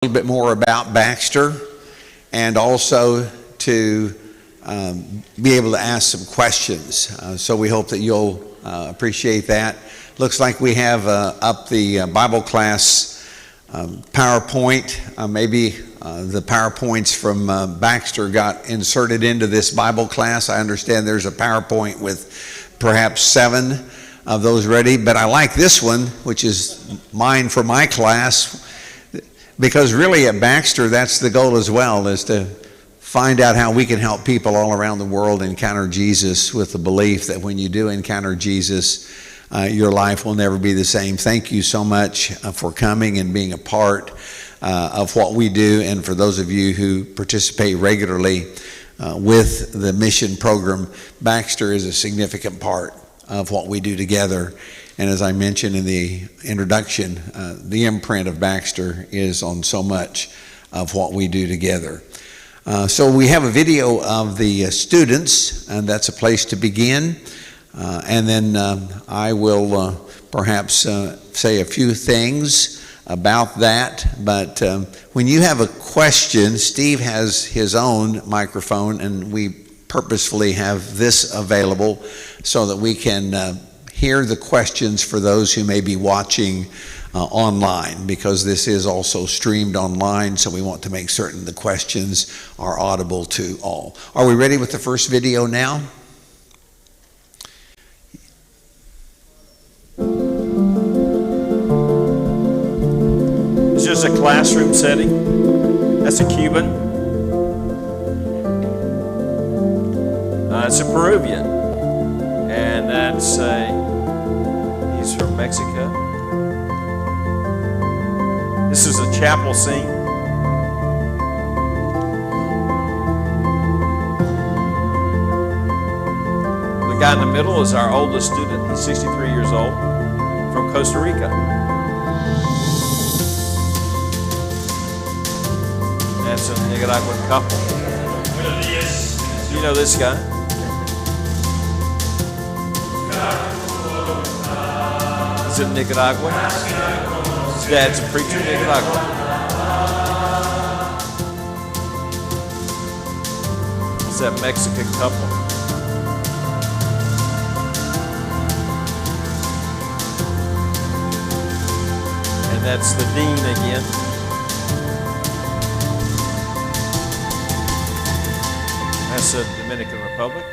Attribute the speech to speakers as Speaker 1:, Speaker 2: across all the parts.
Speaker 1: little bit more about Baxter, and also to be able to ask some questions. So we hope that you'll appreciate that. Looks like we have up the Bible class PowerPoint. Maybe the PowerPoints from Baxter got inserted into this Bible class. I understand there's a PowerPoint with perhaps 7 of those ready, but I like this one, which is mine for my class, because really at Baxter, that's the goal as well, is to find out how we can help people all around the world encounter Jesus, with the belief that when you do encounter Jesus, your life will never be the same. Thank you so much for coming and being a part of what we do, and for those of you who participate regularly with the mission program. Baxter is a significant part of what we do together, and as I mentioned in the introduction, the imprint of Baxter is on so much of what we do together. So we have a video of the students, and that's a place to begin. And then I will perhaps say a few things about that. But when you have a question, Steve has his own microphone, and we purposefully have this available so that we can hear the questions for those who may be watching online, because this is also streamed online, so we want to make certain the questions are audible to all. Are we ready with the first video now?
Speaker 2: It's just a classroom setting. That's a Cuban. It's a Peruvian. And that's he's from Mexico. This is a chapel scene. The guy in the middle is our oldest student. He's 63 years old, from Costa Rica. That's a Nicaraguan couple. You know this guy? Is it Nicaraguan? His dad's a preacher in Nicaragua. It's that Mexican couple. And that's the dean again. That's the Dominican Republic.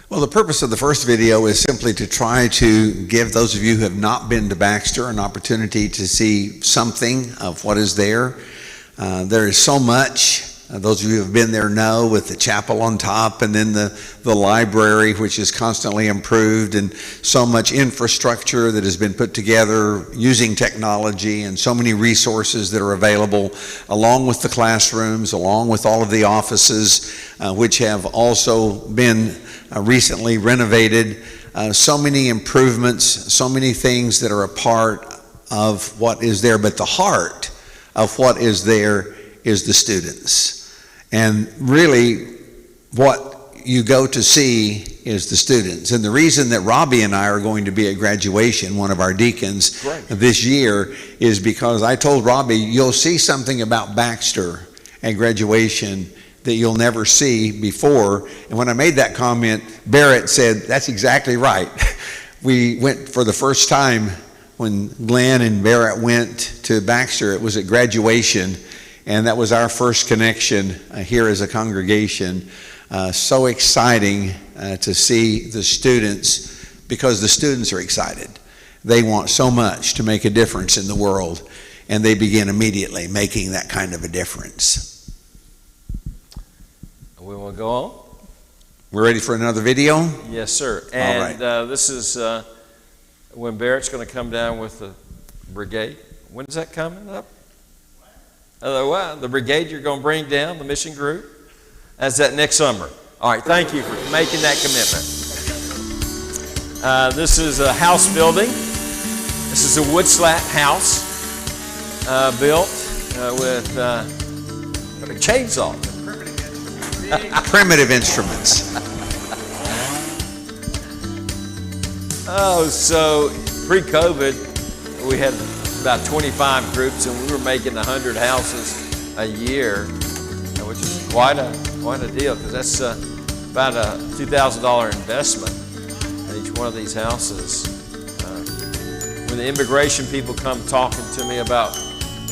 Speaker 1: Well, the purpose of the first video is simply to try to give those of you who have not been to Baxter an opportunity to see something of what is there. There is so much. Those of you who have been there know, with the chapel on top, and then the library, which is constantly improved, and so much infrastructure that has been put together using technology, and so many resources that are available, along with the classrooms, along with all of the offices, which have also been recently renovated. So many improvements, so many things that are a part of what is there, but the heart of what is there is the students. And really, what you go to see is the students. And the reason that Robbie and I are going to be at graduation, one of our deacons, this year, is because I told Robbie, you'll see something about Baxter at graduation that you'll never see before. And when I made that comment, Barrett said, that's exactly right. We went for the first time when Glenn and Barrett went to Baxter. It was at graduation, and that was our first connection here as a congregation. So exciting to see the students, because the students are excited. They want so much to make a difference in the world, and they begin immediately making that kind of a difference.
Speaker 2: We want to go on?
Speaker 1: We're ready for another video?
Speaker 2: Yes, sir. And
Speaker 1: all right.
Speaker 2: This is when Barrett's going to come down with the brigade. When is that coming up? The brigade you're going to bring down, the mission group? That's that next summer. All right, thank you for making that commitment. This is a house building. This is a wood slat house built with a chainsaw.
Speaker 1: Primitive instruments.
Speaker 2: Oh, so pre-COVID, we had about 25 groups, and we were making 100 houses a year, which is quite a deal, because that's about a $2,000 investment in each one of these houses. When the immigration people come talking to me about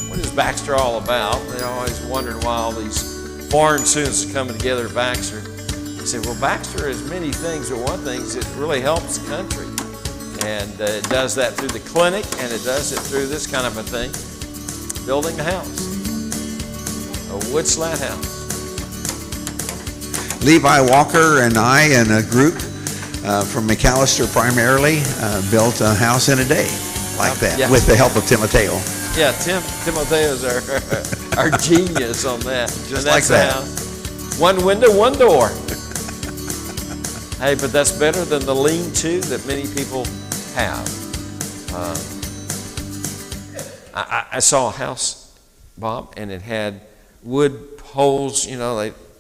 Speaker 2: what is Baxter all about, they're always wondering why all these foreign students are coming together at Baxter. I say, well, Baxter is many things, but one thing is it really helps the country. And it does that through the clinic, and it does it through this kind of a thing, building a house, a wood slat house.
Speaker 1: Levi Walker and I and a group from McAllister primarily built a house in a day like that,
Speaker 2: yeah,
Speaker 1: with the help of Timoteo.
Speaker 2: Yeah, Timotheo's our genius on that.
Speaker 1: Just
Speaker 2: and that's
Speaker 1: like that.
Speaker 2: The house. One window, one door. Hey, but that's better than the lean-to that many people have. I saw a house, Bob, and it had wood poles,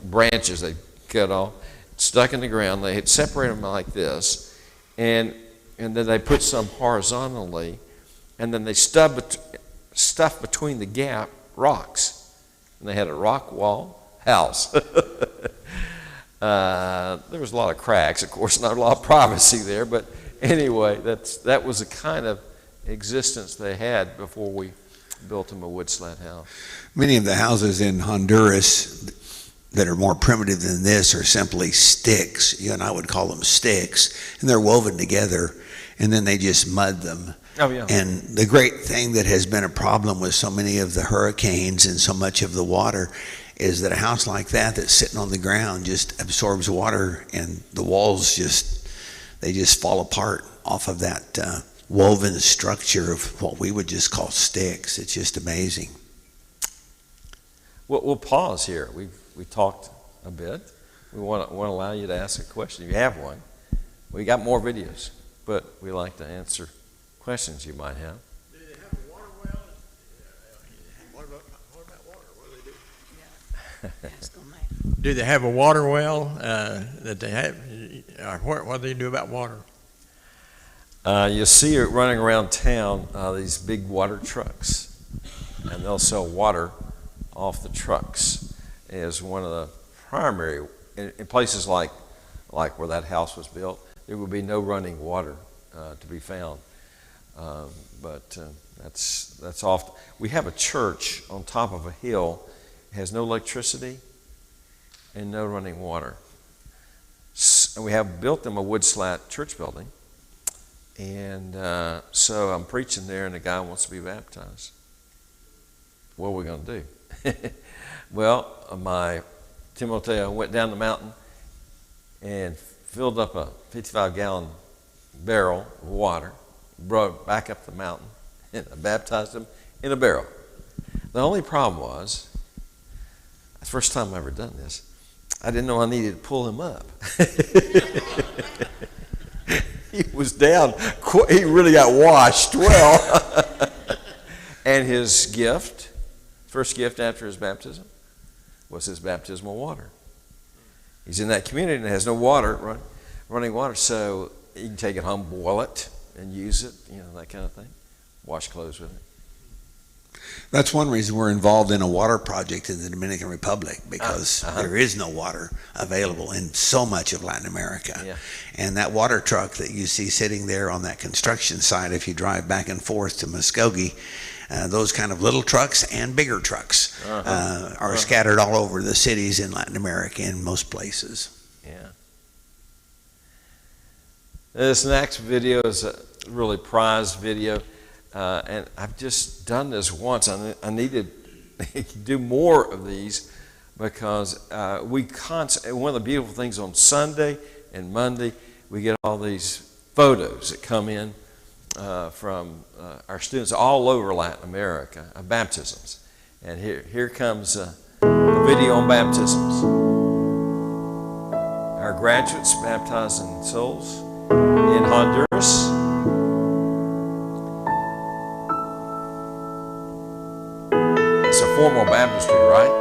Speaker 2: branches they cut off, stuck in the ground. They had separated them like this, and then they put some horizontally, and then they stuffed between the gap rocks, and they had a rock wall house. There was a lot of cracks, of course, not a lot of privacy there, but anyway, that was the kind of existence they had before we built them a wood slat house.
Speaker 1: Many of the houses in Honduras that are more primitive than this are simply sticks. You and I would call them sticks, and they're woven together, and then they just mud them.
Speaker 2: Oh, yeah.
Speaker 1: And the great thing that has been a problem with so many of the hurricanes and so much of the water is that a house like that that's sitting on the ground just absorbs water, and the walls just fall apart off of that woven structure of what we would just call sticks. It's just amazing.
Speaker 2: We'll pause here. We talked a bit. We want to allow you to ask a question if you have one. We got more videos, but we like to answer questions you might have.
Speaker 3: Do they have a water well? What about water? What do they do? Do they have a water well that they have? Or what do they do about water?
Speaker 2: You'll see it running around town, these big water trucks, and they'll sell water off the trucks as one of the primary, in places like where that house was built, there would be no running water to be found. But that's often. We have a church on top of a hill, has no electricity and no running water. And we have built them a wood slat church building. And so I'm preaching there, and a guy wants to be baptized. What are we going to do? Well, my Timoteo went down the mountain and filled up a 55-gallon barrel of water, brought it back up the mountain, and I baptized him in a barrel. The only problem was, the first time I've ever done this, I didn't know I needed to pull him up. He was down. He really got washed well. And his gift, first gift after his baptism, was his baptismal water. He's in that community and has no water, running water, so you can take it home, boil it, and use it, that kind of thing. Wash clothes with it.
Speaker 1: That's one reason we're involved in a water project in the Dominican Republic, because there is no water available in so much of Latin America.
Speaker 2: Yeah.
Speaker 1: And that water truck that you see sitting there on that construction site, if you drive back and forth to Muskogee, those kind of little trucks and bigger trucks are scattered all over the cities in Latin America in most places.
Speaker 2: Yeah. This next video is a really prized video. And I've just done this once. I need to do more of these, because one of the beautiful things on Sunday and Monday, we get all these photos that come in from our students all over Latin America of baptisms. And here comes a video on baptisms. Our graduates baptizing souls in Honduras. formal baptistry, right?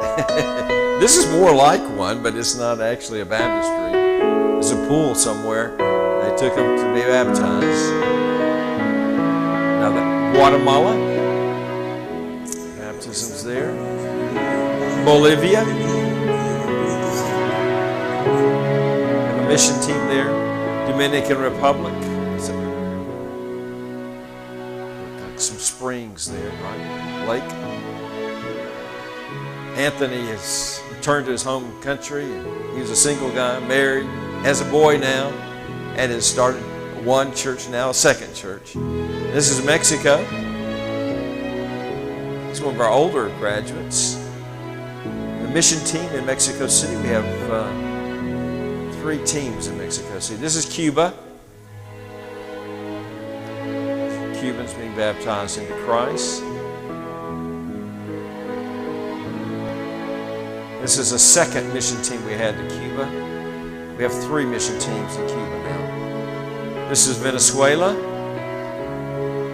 Speaker 2: This is more like one, but it's not actually a baptistry. There's a pool somewhere. They took them to be baptized. Now, Guatemala, baptisms there. Bolivia, and a mission team there. Dominican Republic. Like some springs there, right? Lake. Anthony has returned to his home country. He was a single guy, married, has a boy now, and has started one church now, a second church. This is Mexico. He's one of our older graduates. The mission team in Mexico City, we have 3 teams in Mexico City. This is Cuba. Cubans being baptized into Christ. This is a second mission team we had to Cuba. We have 3 mission teams in Cuba now. This is Venezuela.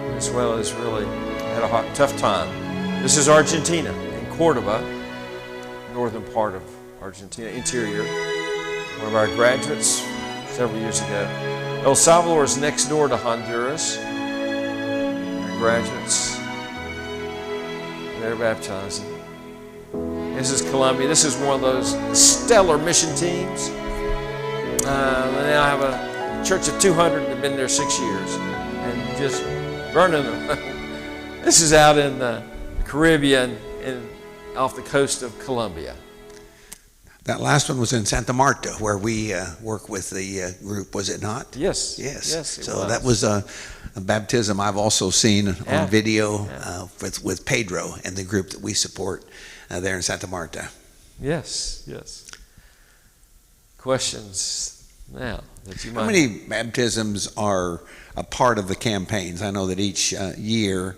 Speaker 2: Venezuela has really had a tough time. This is Argentina, in Cordoba, northern part of Argentina, interior. One of our graduates several years ago. El Salvador is next door to Honduras. Our graduates, they're baptizing. This is Colombia. This is one of those stellar mission teams. They now have a church of 200 that have been there 6 years and just burning them. This is out in the Caribbean and off the coast of Colombia.
Speaker 1: That last one was in Santa Marta, where we work with the group, was it not?
Speaker 2: Yes.
Speaker 1: Yes.
Speaker 2: Yes, it
Speaker 1: so
Speaker 2: was.
Speaker 1: that was a baptism I've also seen on video with Pedro and the group that we support there in Santa Marta.
Speaker 2: Yes, yes. Questions now that you might.
Speaker 1: How many baptisms are a part of the campaigns? I know that each year,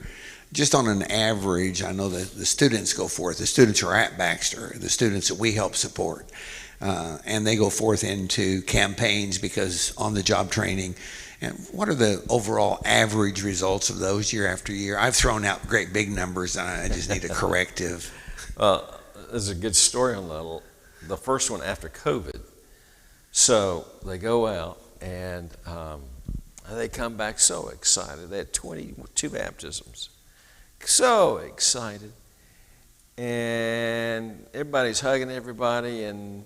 Speaker 1: just on an average, I know that the students go forth. The students are at Baxter, the students that we help support, and they go forth into campaigns because on-the-job training. And what are the overall average results of those year after year? I've thrown out great big numbers, and I just need a corrective.
Speaker 2: There's a good story on that. The first one after COVID. So they go out and they come back so excited. They had 22 baptisms. So excited. And everybody's hugging everybody, and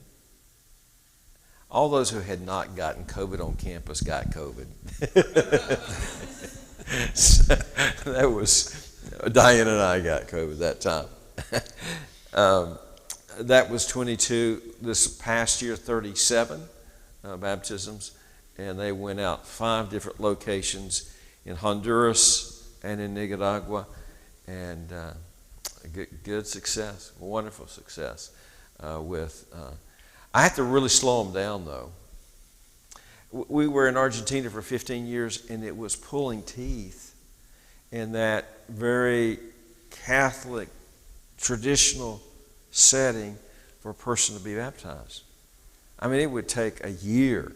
Speaker 2: all those who had not gotten COVID on campus got COVID. So that was, Diane and I got COVID that time. That was 22. This past year, 37 baptisms, and they went out 5 different locations in Honduras and in Nicaragua, and good success, wonderful success. I have to really slow them down, though. We were in Argentina for 15 years, and it was pulling teeth in that very Catholic, traditional setting for a person to be baptized. I mean, it would take a year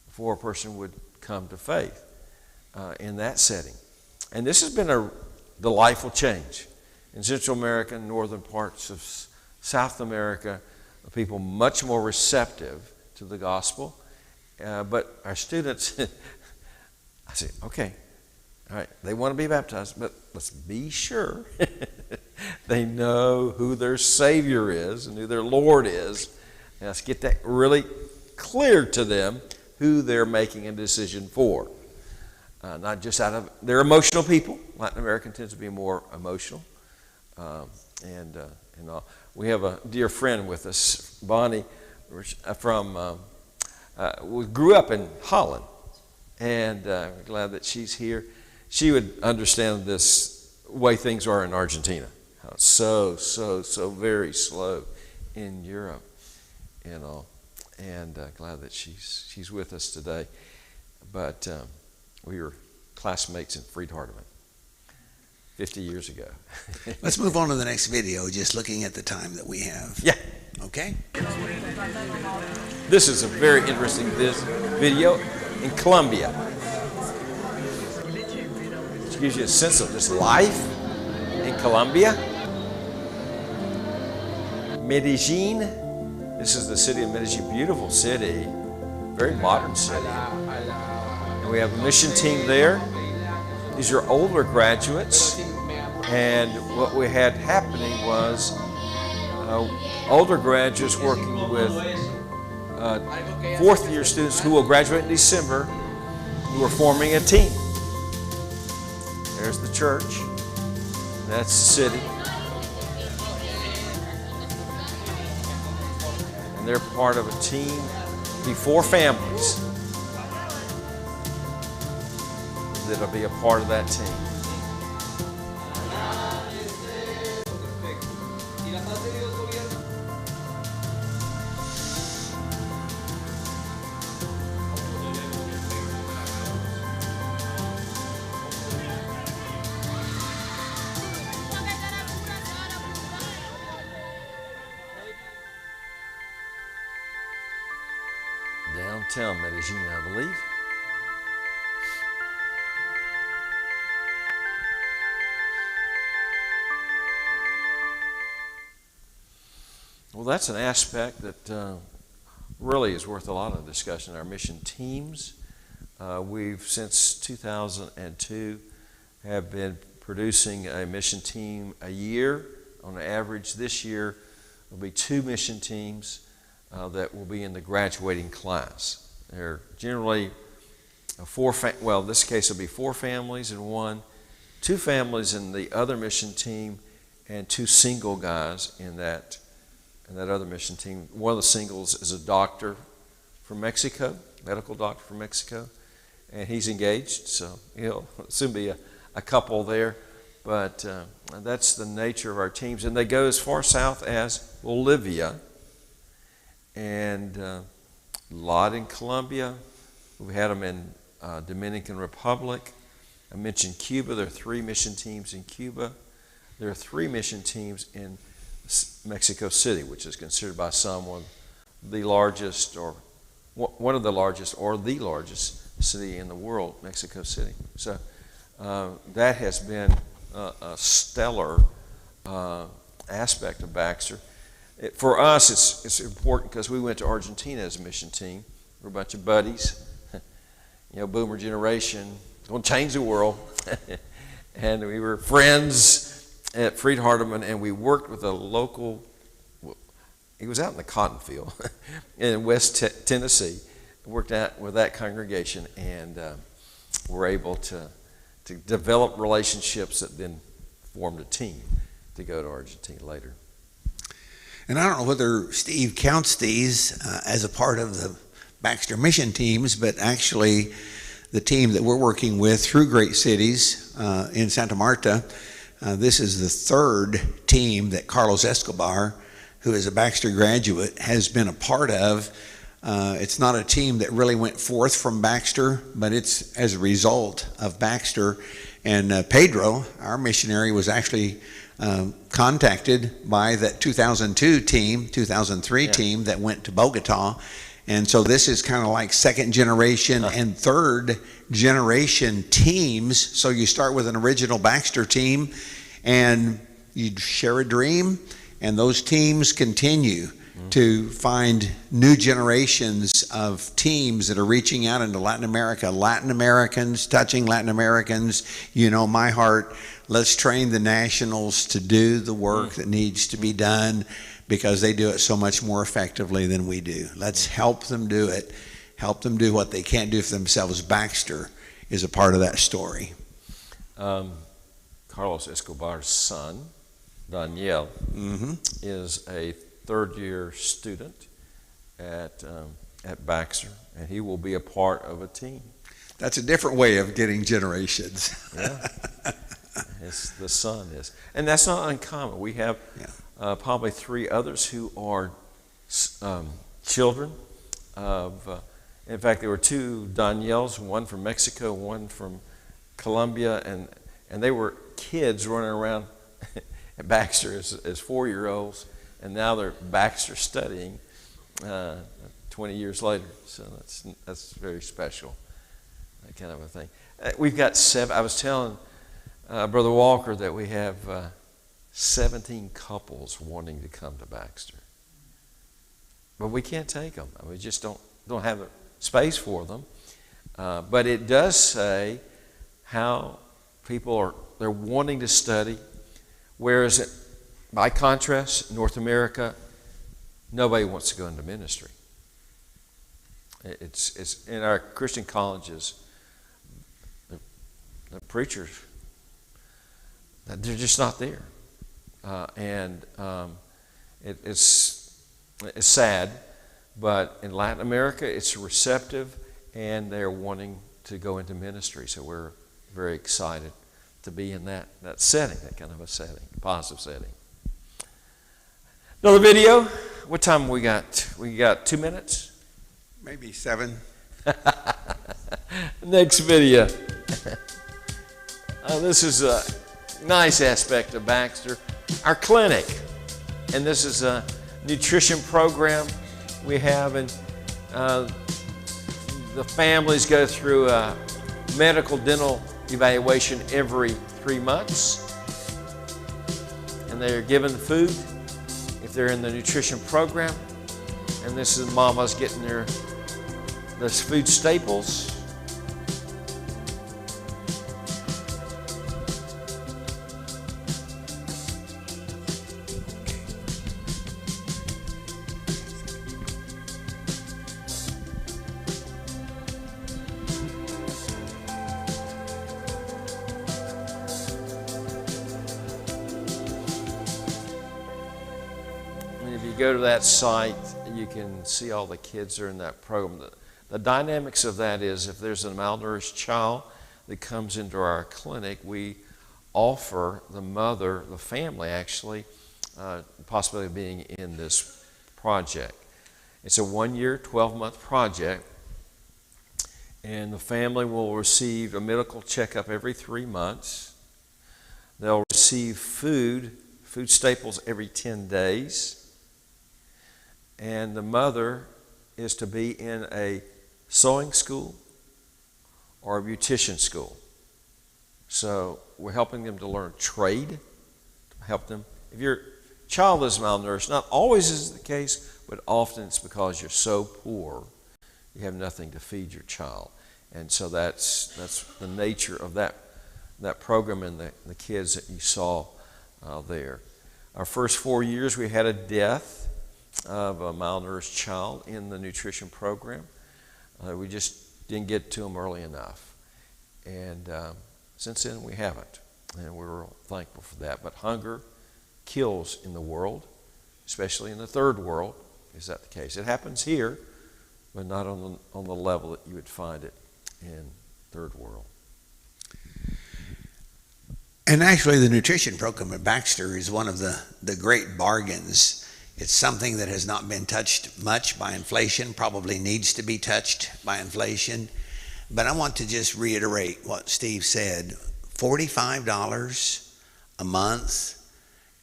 Speaker 2: before a person would come to faith in that setting. And this has been a delightful change. In Central America and northern parts of South America, people much more receptive to the gospel. But our students, I say, okay, all right, they want to be baptized, but let's be sure they know who their Savior is and who their Lord is. And let's get that really clear to them, who they're making a decision for. Not just out of, they're emotional people. Latin American tends to be more emotional. And we have a dear friend with us, Bonnie, from, we grew up in Holland. And we're glad that she's here. She would understand this way things are in Argentina. How it's so very slow in Europe, and glad that she's with us today. But we were classmates in Fried-Hardeman 50 years ago.
Speaker 1: Let's move on to the next video, just looking at the time that we have.
Speaker 2: Yeah.
Speaker 1: Okay.
Speaker 2: This is a very interesting video in Colombia. It gives you a sense of just life in Colombia. Medellin. This is the city of Medellin, beautiful city, very modern city. And we have a mission team there. These are older graduates, and what we had happening was older graduates working with fourth-year students who will graduate in December, who are forming a team. There's the church. That's the city. And they're part of a team, be 4 families that'll be a part of that team. Downtown Medellin, I believe. Well, that's an aspect that really is worth a lot of discussion. Our mission teams, we've since 2002 have been producing a mission team a year. On average, this year will be 2 mission teams that will be in the graduating class. They're generally in this case will be 4 families in 2 families in the other mission team, and 2 single guys in that other mission team. One of the singles is a doctor from Mexico, medical doctor from Mexico, and he's engaged, so he'll soon be a couple there. But that's the nature of our teams, and they go as far south as Bolivia, and a lot in Colombia. We had them in Dominican Republic. I mentioned Cuba. There are 3 mission teams in Cuba. There are 3 mission teams in Mexico City, which is considered by some one of the largest or the largest city in the world, Mexico City. So that has been a stellar aspect of Baxter. For us, it's important because we went to Argentina as a mission team. We're a bunch of buddies, boomer generation, going to change the world. And we were friends at Fried-Hardeman, and we worked with a local, he was out in the cotton field in West Tennessee, worked out with that congregation, and were able to develop relationships that then formed a team to go to Argentina later.
Speaker 1: And I don't know whether Steve counts these as a part of the Baxter mission teams, but actually the team that we're working with through Great Cities in Santa Marta, this is the 3rd team that Carlos Escobar, who is a Baxter graduate, has been a part of. It's not a team that really went forth from Baxter, but it's as a result of Baxter. And Pedro, our missionary, was actually contacted by that 2002 team, 2003 team that went to Bogota. And so this is kind of like 2nd generation and 3rd generation teams. So you start with an original Baxter team and you share a dream, and those teams continue to find new generations of teams that are reaching out into Latin America, Latin Americans, touching Latin Americans. My heart, let's train the nationals to do the work that needs to be done, because they do it so much more effectively than we do. Let's help them do it, help them do what they can't do for themselves. Baxter is a part of that story.
Speaker 2: Carlos Escobar's son, Daniel, is a 3rd-year student at Baxter, and he will be a part of a team.
Speaker 1: That's a different way of getting generations.
Speaker 2: Yeah, the son is. And that's not uncommon. We have probably 3 others who are children of, in fact, there were 2 Daniels, one from Mexico, one from Colombia, and they were kids running around at Baxter as 4-year-olds, and now they're Baxter studying 20 years later. So that's very special, that kind of a thing. We've got 7. I was telling Brother Walker that we have 17 couples wanting to come to Baxter. but we can't take them. We just don't have space for them. But it does say how people they're wanting to study, whereas by contrast, North America, nobody wants to go into ministry. It's in our Christian colleges, the preachers, they're just not there. It's sad, but in Latin America, it's receptive, and they're wanting to go into ministry. So we're very excited to be in that setting, that kind of a setting, positive setting. Another video. What time we got? We got 2 minutes?
Speaker 1: Maybe 7.
Speaker 2: Next video. This is a nice aspect of Baxter, our clinic. And this is a nutrition program we have, and the families go through a medical dental evaluation every 3 months, and they are given food if they're in the nutrition program. And this is mama's getting their food staples. Go to that site, you can see all the kids are in that program. The dynamics of that is, if there's a malnourished child that comes into our clinic, we offer the mother, the family actually, the possibility of being in this project. It's a 1-year, 12-month project, and the family will receive a medical checkup every 3 months. They'll receive food staples every 10 days. And the mother is to be in a sewing school or a beautician school. So we're helping them to learn trade, to help them. If your child is malnourished, not always is the case, but often it's because you're so poor, you have nothing to feed your child. And so that's the nature of that program and the kids that you saw there. Our first 4 years, we had a death of a malnourished child in the nutrition program. We just didn't get to them early enough. And since then, we haven't. And we're thankful for that. But hunger kills in the world, especially in the third world. Is that the case? It happens here, but not on the level that you would find it in third world.
Speaker 1: And actually, the nutrition program at Baxter is one of the great bargains. It's something that has not been touched much by inflation, probably needs to be touched by inflation. But I want to just reiterate what Steve said. $45 a month,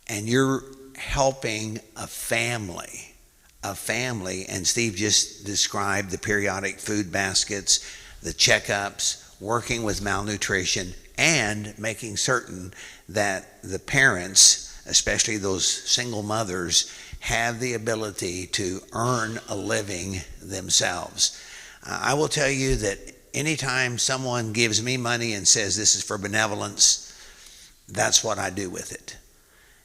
Speaker 1: and you're helping a family, and Steve just described the periodic food baskets, the checkups, working with malnutrition, and making certain that the parents, especially those single mothers, have the ability to earn a living themselves. I will tell you that anytime someone gives me money and says this is for benevolence, that's what I do with it.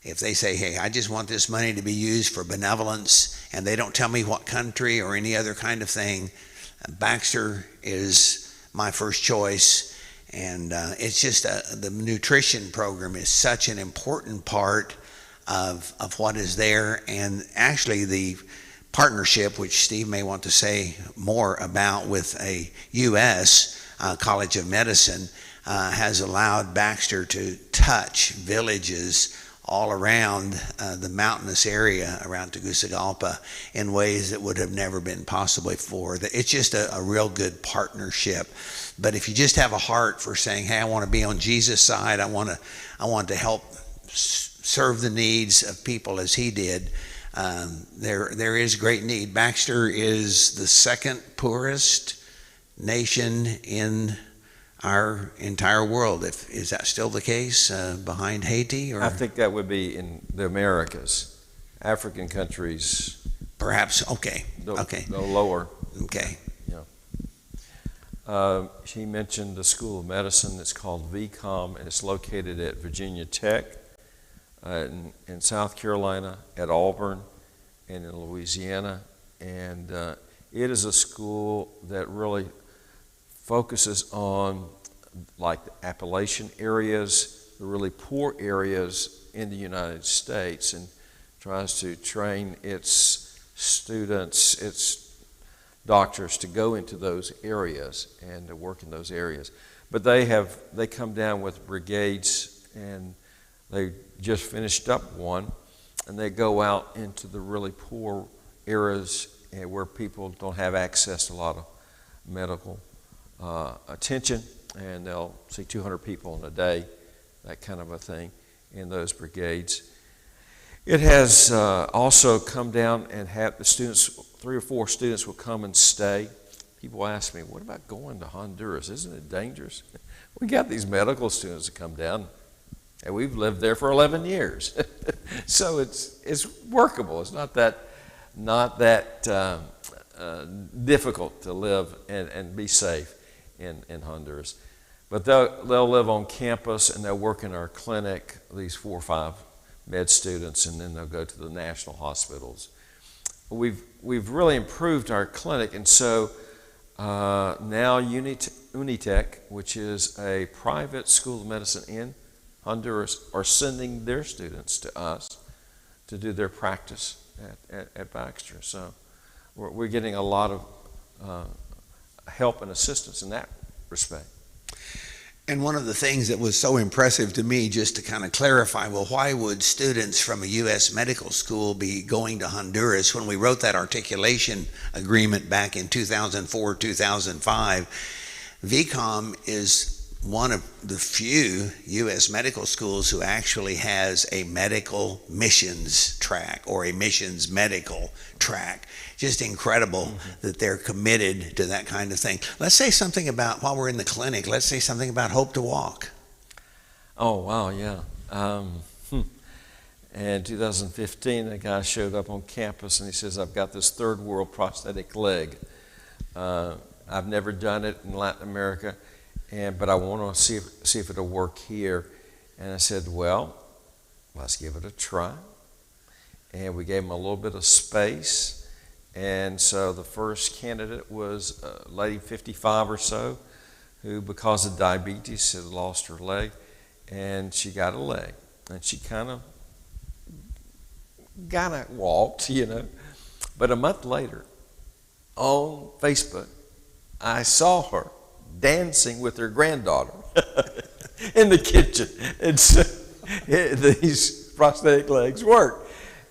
Speaker 1: If they say, hey, I just want this money to be used for benevolence, and they don't tell me what country or any other kind of thing, Baxter is my first choice. And it's just the nutrition program is such an important part of what is there. And actually the partnership, which Steve may want to say more about, with a U.S. College of Medicine, has allowed Baxter to touch villages all around the mountainous area around Tegucigalpa in ways that would have never been possible before. It's just a real good partnership. But if you just have a heart for saying, hey, I want to be on Jesus' side, I want to help serve the needs of people as he did, there is great need. Baxter is the second poorest nation in our entire world. Is that still the case, behind Haiti? Or?
Speaker 2: I think that would be in the Americas. African countries
Speaker 1: Perhaps, okay, okay,
Speaker 2: No lower.
Speaker 1: okay.
Speaker 2: She mentioned the School of Medicine. It's called VCOM, and it's located at Virginia Tech, in South Carolina, at Auburn, and in Louisiana. And it is a school that really focuses on like the Appalachian areas, the really poor areas in the United States, and tries to train its students, its doctors to go into those areas and to work in those areas. But they come down with brigades, and they just finished up one, and they go out into the really poor areas where people don't have access to a lot of medical attention, and they'll see 200 people in a day, that kind of a thing, in those brigades. It has also come down and have the students, 3 or 4 students will come and stay. People ask me, what about going to Honduras? Isn't it dangerous? We got these medical students that come down, and we've lived there for 11 years. So it's workable. It's not that difficult to live and be safe in Honduras. But they'll live on campus, and they'll work in our clinic, these 4 or 5 med students, and then they'll go to the national hospitals. We've really improved our clinic, and so now Unitec, which is a private school of medicine in Honduras, are sending their students to us to do their practice at Baxter. So we're getting a lot of help and assistance in that respect.
Speaker 1: And one of the things that was so impressive to me, just to kind of clarify, well, why would students from a U.S. medical school be going to Honduras? When we wrote that articulation agreement back in 2004, 2005, VCOM is one of the few U.S. medical schools who actually has a medical missions track or a missions medical track. Just incredible that they're committed to that kind of thing. Let's say something about, while we're in the clinic, let's say something about Hope to Walk.
Speaker 2: Oh, wow, yeah. In 2015, a guy showed up on campus, and he says, I've got this third world prosthetic leg. I've never done it in Latin America, but I want to see if it'll work here. And I said, well, let's give it a try. And we gave him a little bit of space. And so the first candidate was a lady 55 or so who, because of diabetes, had lost her leg, and she got a leg. And she kind of walked, But a month later, on Facebook, I saw her dancing with her granddaughter in the kitchen. And so these prosthetic legs work.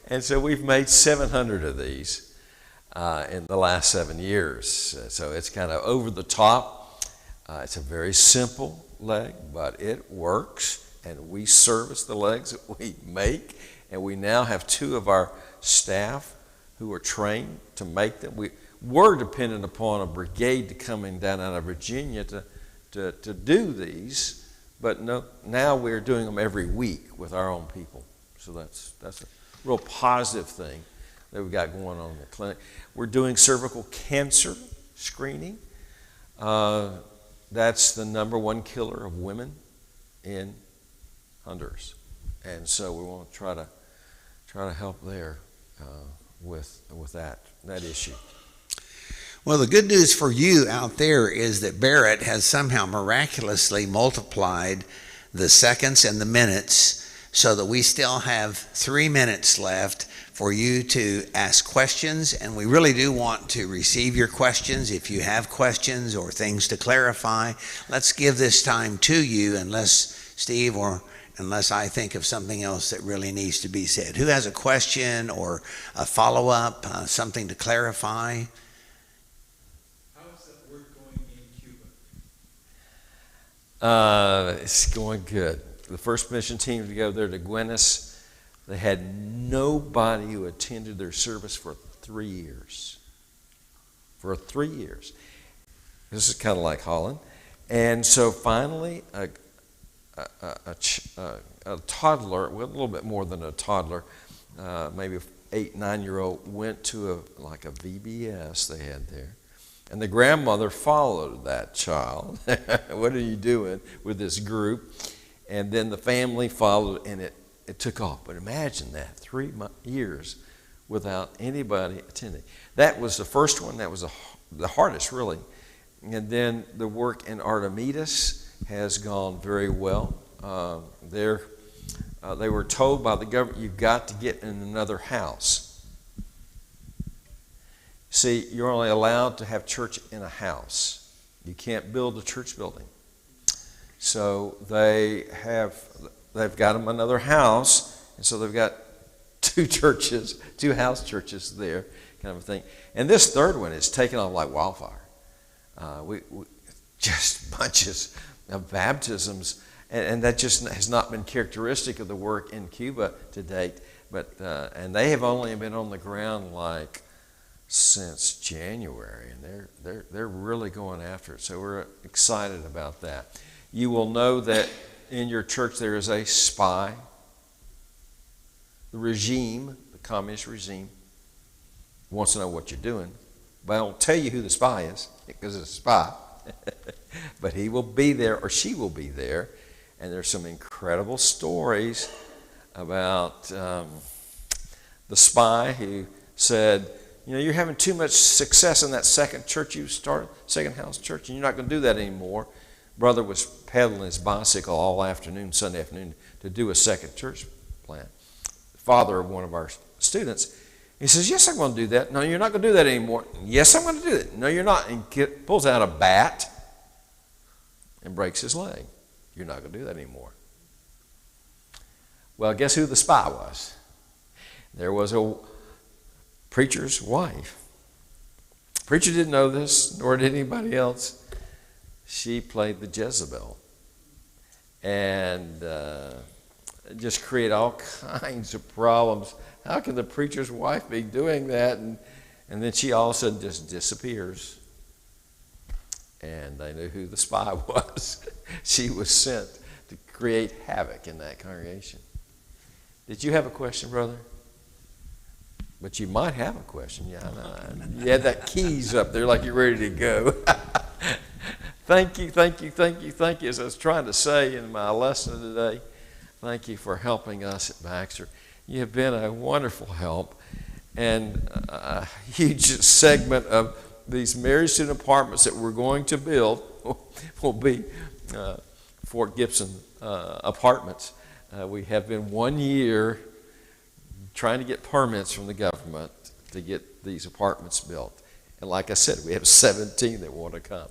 Speaker 2: And so we've made 700 of these in the last 7 years. So it's kind of over the top. It's a very simple leg, but it works. And we service the legs that we make. And we now have 2 of our staff who are trained to make them. We're dependent upon a brigade to come in down out of Virginia to do these, but no, now we're doing them every week with our own people. So that's a real positive thing that we've got going on in the clinic. We're doing cervical cancer screening. That's the #1 killer of women in Honduras, and so we want to try to help there with that issue.
Speaker 1: Well, the good news for you out there is that Barrett has somehow miraculously multiplied the seconds and the minutes so that we still have 3 minutes left for you to ask questions, and we really do want to receive your questions. If you have questions or things to clarify, let's give this time to you, unless Steve or unless I think of something else that really needs to be said. Who has a question or a follow-up, something to clarify?
Speaker 2: It's going good. The first mission team to go there to Guinness, they had nobody who attended their service for 3 years. For 3 years. This is kind of like Holland. And so finally, a toddler, well, a little bit more than a toddler, maybe 8, 9-year-old, went to a VBS they had there. And the grandmother followed that child. What are you doing with this group? And then the family followed, and it took off. But imagine that, 3 years without anybody attending. That was the first one. That was the hardest, really. And then the work in Artemidas has gone very well. They were told by the government, you've got to get in another house. See, you're only allowed to have church in a house. You can't build a church building. So they've got them another house, and so they've got 2 churches, 2 house churches there, kind of a thing. And this third one is taking off like wildfire. We just bunches of baptisms, and that just has not been characteristic of the work in Cuba to date. But and they have only been on the ground since January, and they're really going after it. So we're excited about that. You will know that in your church there is a spy. The regime, the communist regime, wants to know what you're doing, but I don't tell you who the spy is because it's a spy. But he will be there, or she will be there, and there's some incredible stories about the spy who said, you're having too much success in that second church you started, second house church, and you're not going to do that anymore. Brother was pedaling his bicycle all afternoon, Sunday afternoon, to do a second church plant. The father of one of our students, he says, yes, I'm going to do that. No, you're not going to do that anymore. Yes, I'm going to do it. No, you're not. And pulls out a bat and breaks his leg. You're not going to do that anymore. Well, guess who the spy was? There was a preacher's wife. Preacher didn't know this, nor did anybody else. She played the Jezebel and just create all kinds of problems. How can the preacher's wife be doing that? And then she all of a sudden just disappears. And they knew who the spy was. She was sent to create havoc in that congregation. Did you have a question, brother? But you might have a question. Yeah, I know. You had that keys up there like you're ready to go. Thank you. As I was trying to say in my lesson today, thank you for helping us at Baxter. You have been a wonderful help, and a huge segment of these married student apartments that we're going to build will be Fort Gibson apartments. We have been 1 year trying to get permits from the government to get these apartments built. And like I said, we have 17 that want to come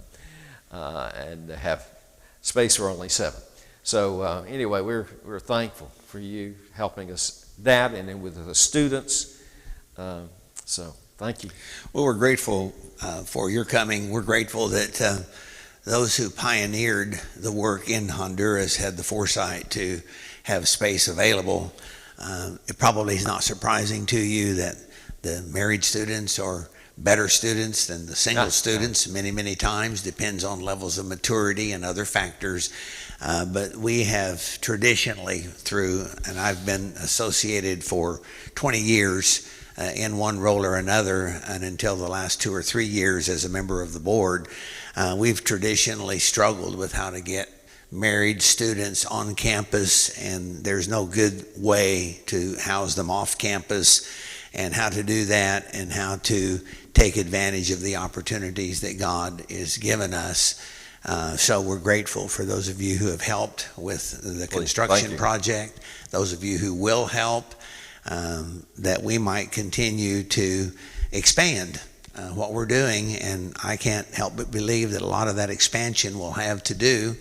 Speaker 2: and have space for only 7. So anyway, we're thankful for you helping us that, and then with the students. So thank you.
Speaker 1: Well, we're grateful for your coming. We're grateful that those who pioneered the work in Honduras had the foresight to have space available. It probably is not surprising to you that the married students are better students than the single students many times. Depends on levels of maturity and other factors. But we have traditionally and I've been associated for 20 years in one role or another, and until the last 2 or 3 years as a member of the board, we've traditionally struggled with how to get married students on campus, and there's no good way to house them off campus, and how to do that, and how to take advantage of the opportunities that God has given us. So we're grateful for those of you who have helped with the construction project, those of you who will help, that we might continue to expand what we're doing. And I can't help but believe that a lot of that expansion will have to do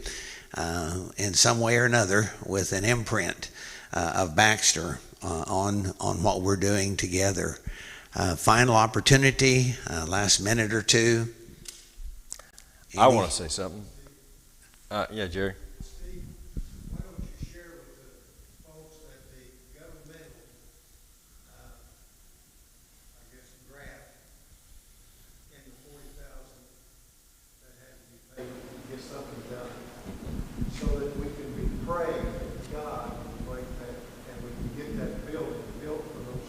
Speaker 1: in some way or another with an imprint of Baxter on what we're doing together. Final opportunity, last minute or two.
Speaker 2: I want to say something. Yeah, Jerry.
Speaker 4: Steve, why don't you share with the folks that the governmental, grant in the $40,000 that had to be paid to get something done, so that we can be praying to God and we can get that building built for the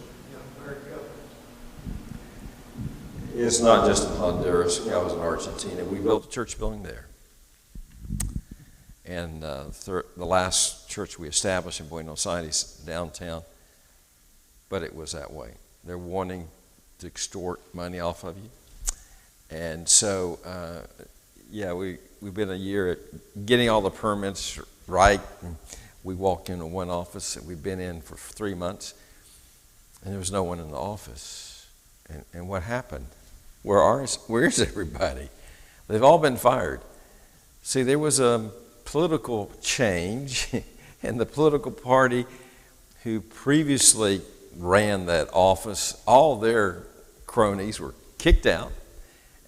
Speaker 2: It's not just in Honduras. I was in Argentina. We built a church building there. And the last church we established in Buenos Aires, downtown, but it was that way. They're wanting to extort money off of you. And so, we've been a year at getting all the permits right. And we walked into one office that we've been in for 3 months, and there was no one in the office. And what happened? Where is everybody? They've all been fired. See, there was a political change, and the political party who previously ran that office, all their cronies were kicked out,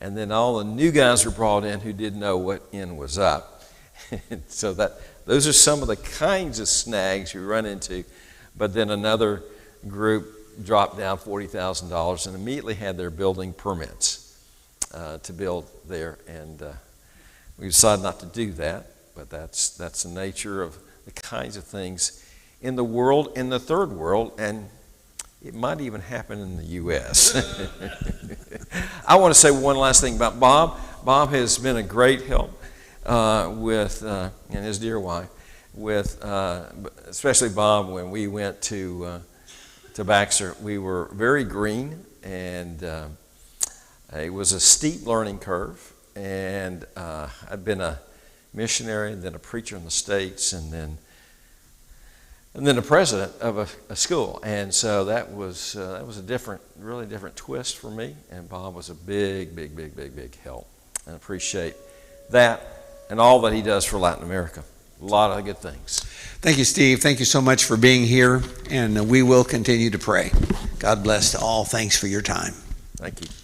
Speaker 2: and then all the new guys were brought in who didn't know what end was up. So those are some of the kinds of snags you run into. But then another group dropped down $40,000 and immediately had their building permits to build there, and we decided not to do that. But that's the nature of the kinds of things in the world, in the third world, and it might even happen in the U.S. I want to say one last thing about Bob. Bob has been a great help with, and his dear wife, with, especially Bob, when we went to Baxter. We were very green, and it was a steep learning curve, and I'd been a missionary, and then a preacher in the States, and then the president of a school. And so that was a really different twist for me. And Bob was a big help. And I appreciate that and all that he does for Latin America. A lot of good things.
Speaker 1: Thank you, Steve. Thank you so much for being here, and we will continue to pray. God bless to all. Thanks for your time.
Speaker 2: Thank you.